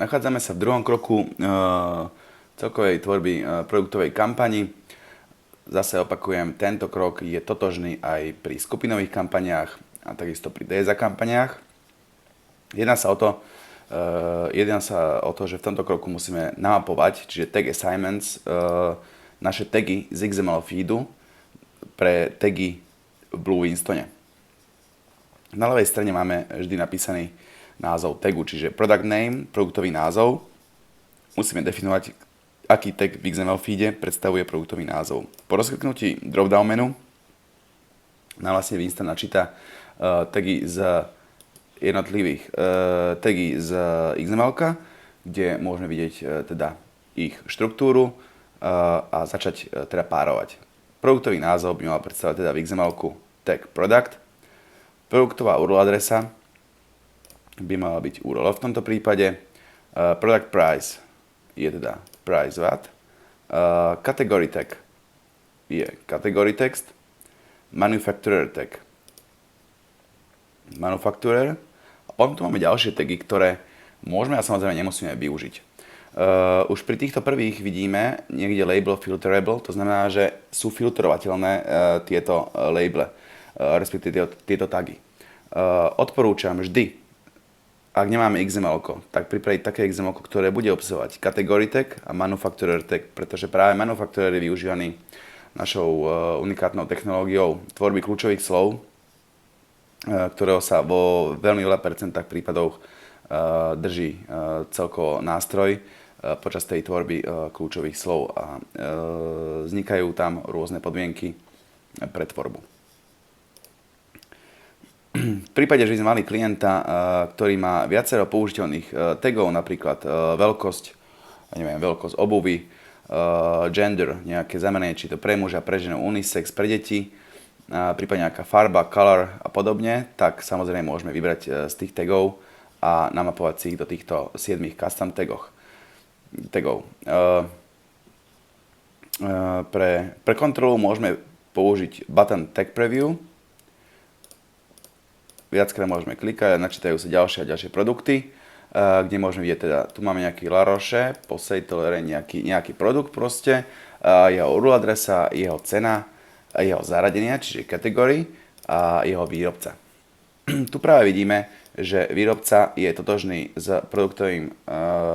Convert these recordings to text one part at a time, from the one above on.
Nachádzame sa v druhom kroku celkovej tvorby produktovej kampani. Zase opakujem, tento krok je totožný aj pri skupinových kampaniách a takisto pri DSA kampaniách. Jedná sa o to, že v tomto kroku musíme namapovať, čiže tag assignments, naše tagy z XML feedu pre tagy v Blue Winstone. Na ľavej strane máme vždy napísaný názov tagu, čiže product name, produktový názov. Musíme definovať, aký tag v XML feede predstavuje produktový názov. Po rozkliknutí drop-down menu nám vlastne Winston načíta tagy z jednotlivých tagy z XML-ka, kde môžeme vidieť teda ich štruktúru a začať teda párovať. Produktový názov by mal predstavovať teda v XML-ku tag product. Produktová URL adresa by mala byť URL v tomto prípade. Product price je teda price what. Category tag je category text. Manufacturer tag manufacturer. A potom tu máme ďalšie tagy, ktoré môžeme a samozrejme nemusíme využiť. Už pri týchto prvých vidíme niekde label filterable, to znamená, že sú filtrovateľné tieto labely, respektíve tieto tagy. Odporúčam vždy, ak nemáme XML, tak pripraviť také XML, ktoré bude obsahovať category tag a manufacturer tag, pretože práve manufacturer je využívaný našou unikátnou technológiou tvorby kľúčových slov, ktorého sa vo veľmi veľa percentách prípadov drží celkovo nástroj počas tej tvorby kľúčových slov a vznikajú tam rôzne podmienky pre tvorbu. V prípade, že by sme mali klienta, ktorý má viacero použiteľných tagov, napríklad veľkosť obuvy, gender, nejaké zameranie, či to pre muža, pre ženu, unisex, pre deti, prípadne nejaká farba, color a podobne, tak samozrejme môžeme vybrať z tých tagov a namapovať si ich do týchto 7 custom tagov. Pre kontrolu môžeme použiť button tag preview. Viackrát môžeme klikať a načítajú sa ďalšie a ďalšie produkty, kde môžeme vidieť teda, tu máme nejaký La Roche, Posay, nejaký produkt proste, jeho URL adresa, jeho cena, jeho zaradenia, čiže kategórii a jeho výrobca. Tu práve vidíme, že výrobca je totožný s produktovým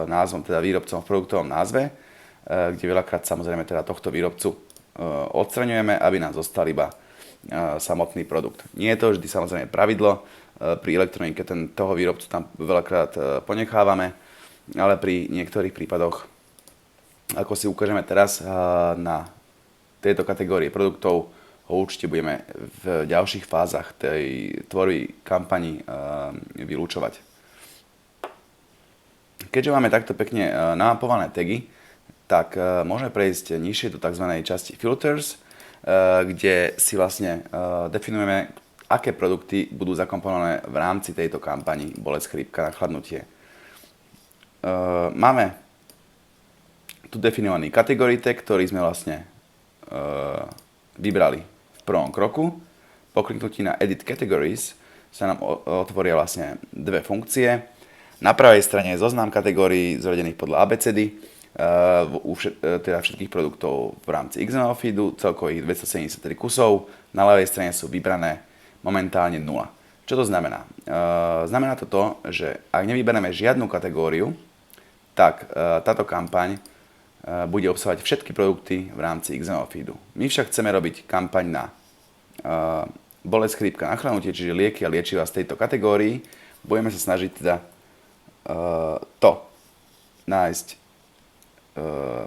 názvom, teda výrobcom v produktovom názve, kde veľakrát samozrejme teda tohto výrobcu odstraňujeme, aby nám zostal iba samotný produkt. Nie je to vždy samozrejme pravidlo, pri elektronike toho výrobcu tam veľakrát ponechávame, ale pri niektorých prípadoch, ako si ukážeme teraz na tejto kategórie produktov, ho určite budeme v ďalších fázach tej tvorby kampani vylúčovať. Keďže máme takto pekne namapované tagy, tak môžeme prejsť nižšie do tzv. Časti filters, kde si vlastne definujeme, aké produkty budú zakomponované v rámci tejto kampani bolesť, chrípka, nachladnutie. Máme tu definovaný category tag, ktorý sme vlastne vybrali v prvom kroku. Po kliknutí na Edit Categories sa nám otvoria vlastne dve funkcie. Na pravej strane je zoznam kategórií zvedených podľa ABCD, teda všetkých produktov v rámci XML feedu, celkovo ich 273 kusov, na ľavej strane sú vybrané momentálne 0. Čo to znamená? Znamená to, že ak nevybereme žiadnu kategóriu, tak táto kampaň bude obsahovať všetky produkty v rámci XML feedu. My však chceme robiť kampaň na bolesť, chrípka, nachladnutie, čiže lieky a liečiva z tejto kategórii. Budeme sa snažiť teda to nájsť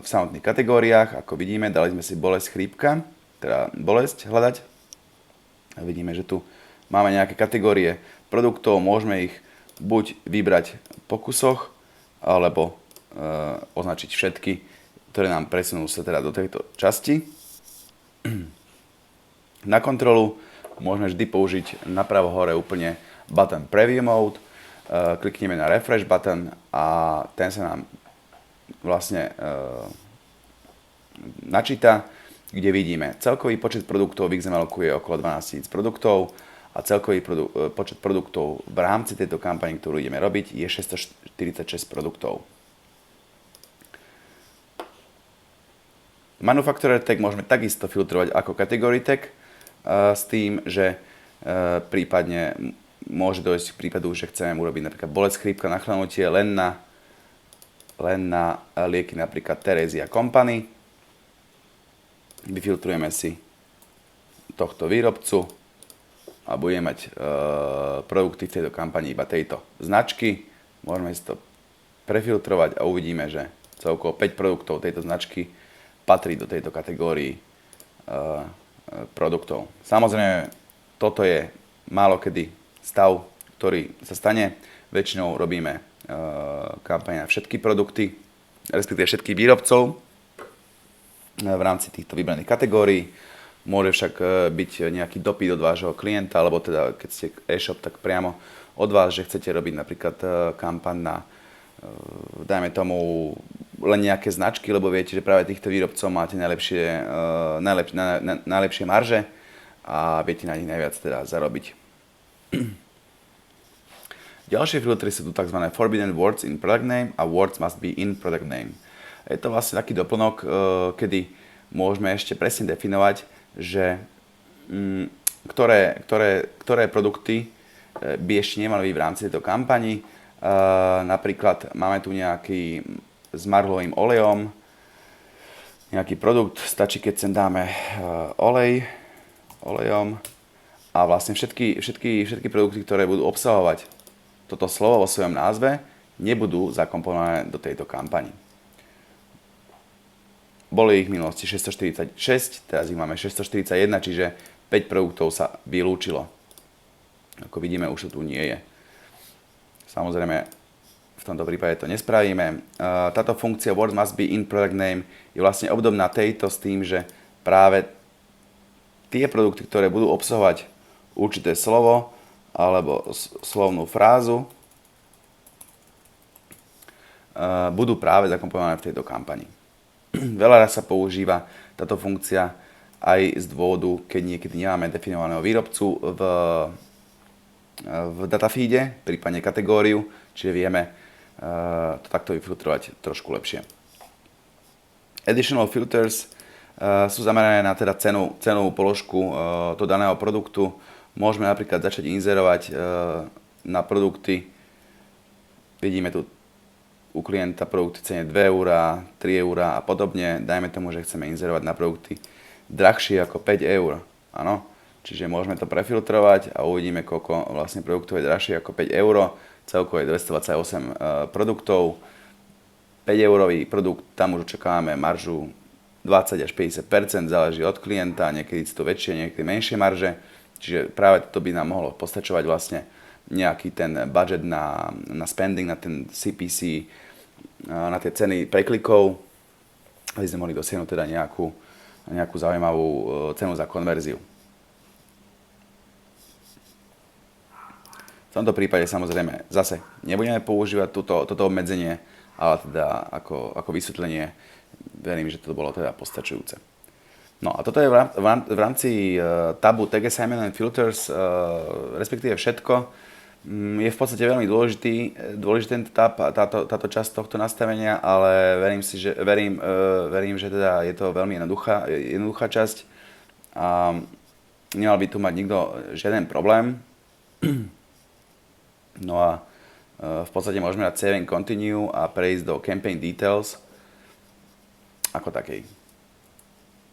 v samotných kategóriách. Ako vidíme, dali sme si bolesť, chrípka, teda bolesť hľadať. A vidíme, že tu máme nejaké kategórie produktov, môžeme ich buď vybrať po kusoch, alebo označiť všetky, ktoré nám presunú sa teda do tejto časti. Na kontrolu môžeme vždy použiť napravo hore úplne button Preview Mode, klikneme na Refresh button a ten sa nám vlastne načíta, kde vidíme celkový počet produktov v XML je okolo 12 000 produktov a celkový počet produktov v rámci tejto kampane, ktorú ideme robiť, je 646 produktov. Manufacturer tag môžeme takisto filtrovať ako category tag s tým, že prípadne môže dojsť k prípadu, že chceme urobiť napríklad bolesť, chrípka, nachlanutie len na lieky napríklad Theresia Company. Vyfiltrujeme si tohto výrobcu a budeme mať produkty v tejto kampani iba tejto značky. Môžeme si to prefiltrovať a uvidíme, že celkovo 5 produktov tejto značky patrí do tejto kategórii produktov. Samozrejme, toto je málokedy stav, ktorý sa stane. Väčšinou robíme kampaň na všetky produkty, respektíve všetkých výrobcov v rámci týchto vybraných kategórií. Môže však byť nejaký dopyt od vášho klienta, alebo teda keď ste e-shop, tak priamo od vás, že chcete robiť napríklad kampaň na dajme tomu len nejaké značky, lebo viete, že práve týchto výrobcov máte najlepšie marže a viete na nich najviac teda zarobiť. Ďalšie filtry sú tu tzv. Forbidden words in product name a words must be in product name. Je to vlastne taký doplnok, kedy môžeme ešte presne definovať, že ktoré produkty by ešte nemali byť v rámci tejto kampani. Napríklad máme tu nejaký s marhulovým olejom, nejaký produkt, stačí keď sem dáme olejom a vlastne všetky produkty, ktoré budú obsahovať toto slovo vo svojom názve, nebudú zakomponované do tejto kampani. Boli ich v minulosti 646, teraz ich máme 641, čiže 5 produktov sa vylúčilo. Ako vidíme, už to tu nie je. Samozrejme, v tomto prípade to nespravíme. Táto funkcia Word must be in product name je vlastne obdobná tejto s tým, že práve tie produkty, ktoré budú obsahovať určité slovo alebo slovnú frázu, budú práve zakomponované v tejto kampani. Veľa raz sa používa táto funkcia aj z dôvodu, keď niekedy nemáme definovaného výrobcu v datafeede, prípadne kategóriu, čiže vieme to takto vyfiltrovať trošku lepšie. Additional filters sú zamerané na teda cenovú položku toho daného produktu. Môžeme napríklad začať inzerovať na produkty. Vidíme tu u klienta produkty cene 2 €, 3 € a podobne. Dajme tomu, že chceme inzerovať na produkty drahšie ako 5 €. Áno. Čiže môžeme to prefiltrovať a uvidíme, koľko vlastne produktov je drahšie ako 5 €. Celkovo je 228 produktov. 5-eurový produkt, tam už očakávame maržu 20 až 50%, záleží od klienta, niekedy sú to väčšie, niekedy menšie marže. Čiže práve to by nám mohlo postačovať vlastne nejaký ten budget na spending, na ten CPC, na tie ceny preklikov, aby sme mohli dosiahnuť teda nejakú zaujímavú cenu za konverziu. V tomto prípade samozrejme zase nebudeme používať toto obmedzenie, ale teda ako vysvetlenie verím, že to bolo teda postačujúce. No a toto je v rámci tabu Tag Assignment and Filters, respektíve všetko. Je v podstate veľmi dôležitý ten tab a táto časť tohto nastavenia, ale verím, že teda je to veľmi jednoduchá časť a nemal by tu mať nikto žiaden problém. No a v podstate môžeme dať Save and Continue a prejsť do Campaign Details ako takej.